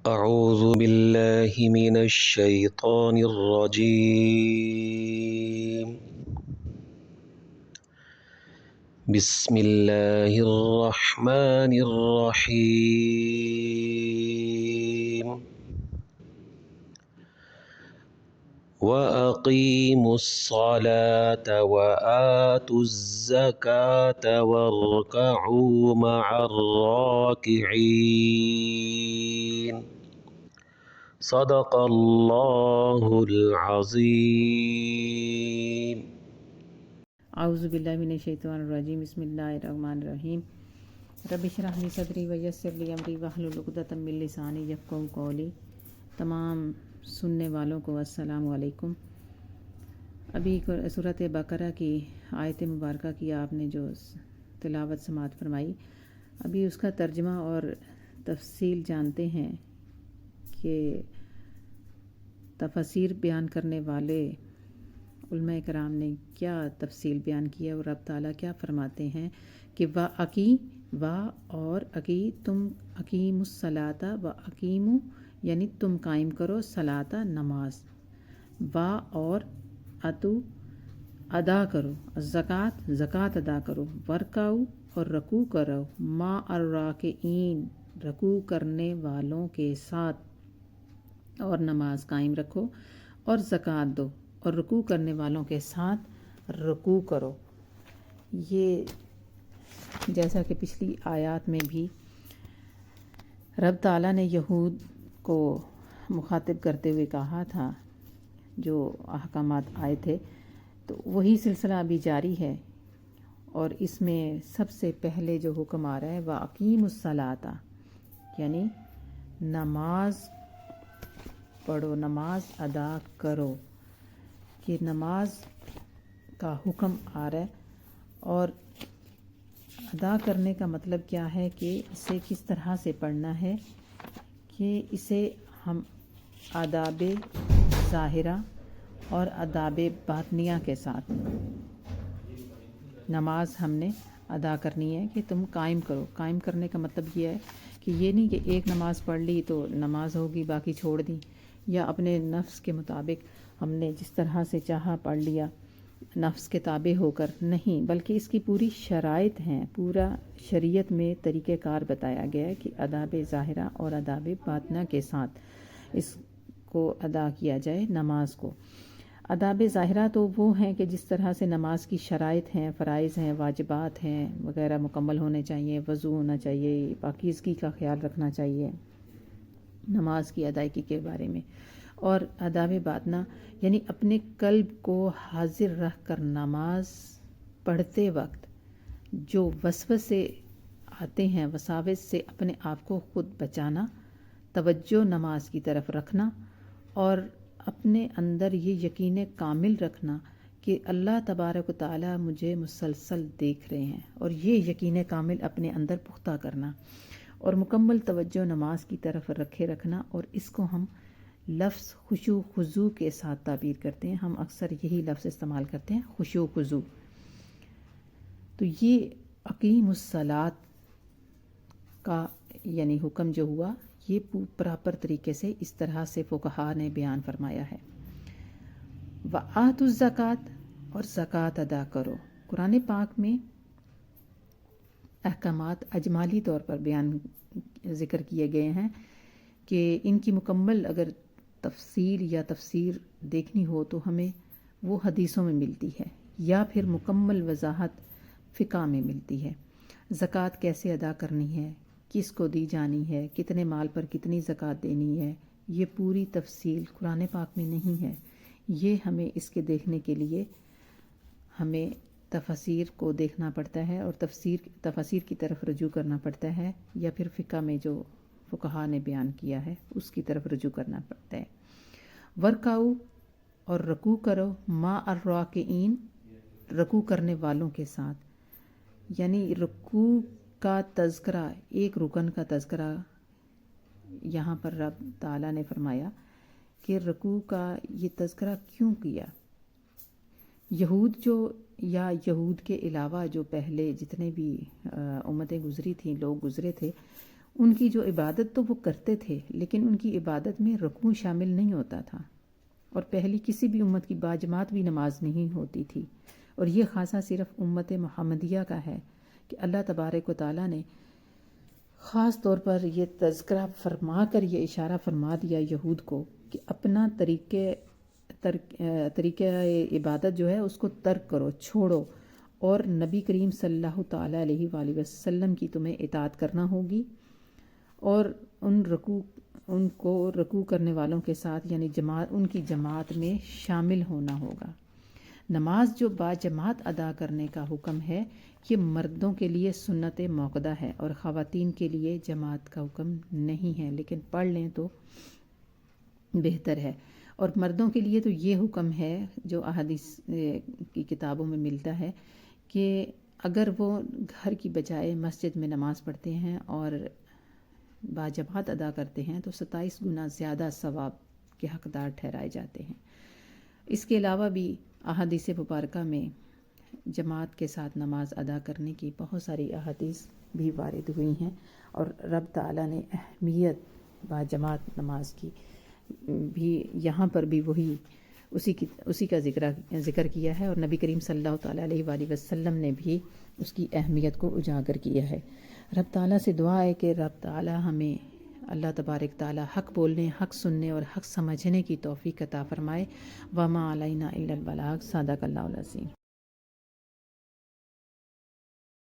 أعوذ بالله من الشيطان الرجيم. بسم الله الرحمن الرحيم. وأقيموا الصلاة وآتوا الزكاة واركعوا مع الراكعين. صدق اللہ العظیم. اعوذ باللہ من الشیطان الرجیم. بسم اللہ الرحمن الرحیم. رب اشرح لی صدری ویسر لی امری واحلل عقدۃ من لسانی یفقہوا قولی. تمام سننے والوں کو السلام علیکم. ابھی سورۃ بقرہ کی آیت مبارکہ کی آپ نے جو تلاوت سماعت فرمائی، ابھی اس کا ترجمہ اور تفصیل جانتے ہیں کہ تفاسیر بیان کرنے والے علماء کرام نے کیا تفصیل بیان کی ہے، اور رب تعالیٰ کیا فرماتے ہیں کہ اور تم اقیم الصلاۃ و اقیمو یعنی تم قائم کرو صلاۃ نماز، اور اتو ادا کرو زکوٰۃ زکوٰۃ ادا کرو، ورکعو اور رکوع کرو، ما الراکعین رکوع کرنے والوں کے ساتھ، اور نماز قائم رکھو اور زکوٰۃ دو اور رکوع کرنے والوں کے ساتھ رکوع کرو. یہ جیسا کہ پچھلی آیات میں بھی رب تعالیٰ نے یہود کو مخاطب کرتے ہوئے کہا تھا، جو احکامات آئے تھے، تو وہی سلسلہ ابھی جاری ہے. اور اس میں سب سے پہلے جو حکم آ رہا ہے وَأَقِیمُوا الصَّلَاةَ، یعنی نماز پڑھو، نماز ادا کرو. کہ نماز کا حکم آ رہا ہے، اور ادا کرنے کا مطلب کیا ہے کہ اسے کس طرح سے پڑھنا ہے، کہ اسے ہم آداب ظاہرہ اور آداب باطنیہ کے ساتھ نماز ہم نے ادا کرنی ہے. کہ تم قائم کرو. قائم کرنے کا مطلب یہ ہے کہ یہ نہیں کہ ایک نماز پڑھ لی تو نماز ہوگی باقی چھوڑ دی، یا اپنے نفس کے مطابق ہم نے جس طرح سے چاہا پڑھ لیا نفس کے تابع ہو کر. نہیں، بلکہ اس کی پوری شرائط ہیں، پورا شریعت میں طریقہ کار بتایا گیا ہے کہ آداب ظاہرہ اور آداب باطنہ کے ساتھ اس کو ادا کیا جائے نماز کو. آداب ظاہرہ تو وہ ہیں کہ جس طرح سے نماز کی شرائط ہیں، فرائض ہیں، واجبات ہیں وغیرہ مکمل ہونے چاہیے، وضو ہونا چاہیے، پاکیزگی کا خیال رکھنا چاہیے نماز کی ادائیگی کے بارے میں. اور آداب باطنہ یعنی اپنے قلب کو حاضر رکھ کر نماز پڑھتے وقت جو وسوسے آتے ہیں، وساوس سے اپنے آپ کو خود بچانا، توجہ نماز کی طرف رکھنا، اور اپنے اندر یہ یقین کامل رکھنا کہ اللہ تبارک و تعالیٰ مجھے مسلسل دیکھ رہے ہیں، اور یہ یقین کامل اپنے اندر پختہ کرنا، اور مکمل توجہ نماز کی طرف رکھے رکھنا. اور اس کو ہم لفظ خشوع خضوع کے ساتھ تعبیر کرتے ہیں. ہم اکثر یہی لفظ استعمال کرتے ہیں، خشوع خضوع. تو یہ اقیم الصلاۃ کا یعنی حکم جو ہوا، یہ پراپر طریقے سے اس طرح سے فقہا نے بیان فرمایا ہے. وآتوا الزکوٰۃ اور زکوٰۃ ادا کرو. قرآن پاک میں احکامات اجمالی طور پر ذکر کیے گئے ہیں کہ ان کی مکمل اگر تفصیل یا تفسیر دیکھنی ہو تو ہمیں وہ حدیثوں میں ملتی ہے، یا پھر مکمل وضاحت فقہ میں ملتی ہے. زکوٰۃ کیسے ادا کرنی ہے، کس کو دی جانی ہے، کتنے مال پر کتنی زکوٰۃ دینی ہے، یہ پوری تفصیل قرآن پاک میں نہیں ہے. یہ ہمیں اس کے دیکھنے کے لیے ہمیں تفاسیر کو دیکھنا پڑتا ہے، اور تفاسیر کی طرف رجوع کرنا پڑتا ہے، یا پھر فقہ میں جو فقہا نے بیان کیا ہے اس کی طرف رجوع کرنا پڑتا ہے. ورکعو اور رکوع کرو، ما الراکعین رکوع کرنے والوں کے ساتھ. یعنی رکوع کا تذکرہ، ایک رکن کا تذکرہ یہاں پر رب تعالیٰ نے فرمایا کہ رکوع کا یہ تذکرہ کیوں کیا. یہود کے علاوہ جو پہلے جتنے بھی امتیں گزری تھیں، لوگ گزرے تھے، ان کی جو عبادت تو وہ کرتے تھے، لیکن ان کی عبادت میں رکوع شامل نہیں ہوتا تھا، اور پہلی کسی بھی امت کی باجماعت بھی نماز نہیں ہوتی تھی۔ اور یہ خاصہ صرف امت محمدیہ کا ہے کہ اللہ تبارک و تعالیٰ نے خاص طور پر یہ تذکرہ فرما کر یہ اشارہ فرما دیا یہود کو کہ اپنا طریقہ عبادت جو ہے اس کو ترک کرو، چھوڑو، اور نبی کریم صلی اللہ تعالیٰ علیہ وآلہ وسلم کی تمہیں اطاعت کرنا ہوگی، اور ان کو رکوع کرنے والوں کے ساتھ یعنی ان کی جماعت میں شامل ہونا ہوگا۔ نماز جو باجماعت ادا کرنے کا حکم ہے، یہ مردوں کے لیے سنت موقدہ ہے اور خواتین کے لیے جماعت کا حکم نہیں ہے، لیکن پڑھ لیں تو بہتر ہے۔ اور مردوں کے لیے تو یہ حکم ہے جو احادیث کی کتابوں میں ملتا ہے کہ اگر وہ گھر کی بجائے مسجد میں نماز پڑھتے ہیں اور باجماعت ادا کرتے ہیں تو 27 گنا زیادہ ثواب کے حقدار ٹھہرائے جاتے ہیں۔ اس کے علاوہ بھی احادیث مبارکہ میں جماعت کے ساتھ نماز ادا کرنے کی بہت ساری احادیث بھی وارد ہوئی ہیں، اور رب تعالیٰ نے اہمیت باجماعت نماز کی بھی یہاں پر بھی وہی اسی کا ذکر کیا ہے، اور نبی کریم صلی اللہ تعالیٰ علیہ وآلہ وسلم نے بھی اس کی اہمیت کو اجاگر کیا ہے۔ رب تعالیٰ سے دعا ہے کہ رب تعالیٰ ہمیں اللہ تبارک تعالیٰ حق بولنے، حق سننے اور حق سمجھنے کی توفیق عطا فرمائے۔ وما علینا الا البلاغ۔ صدق اللہ العظیم۔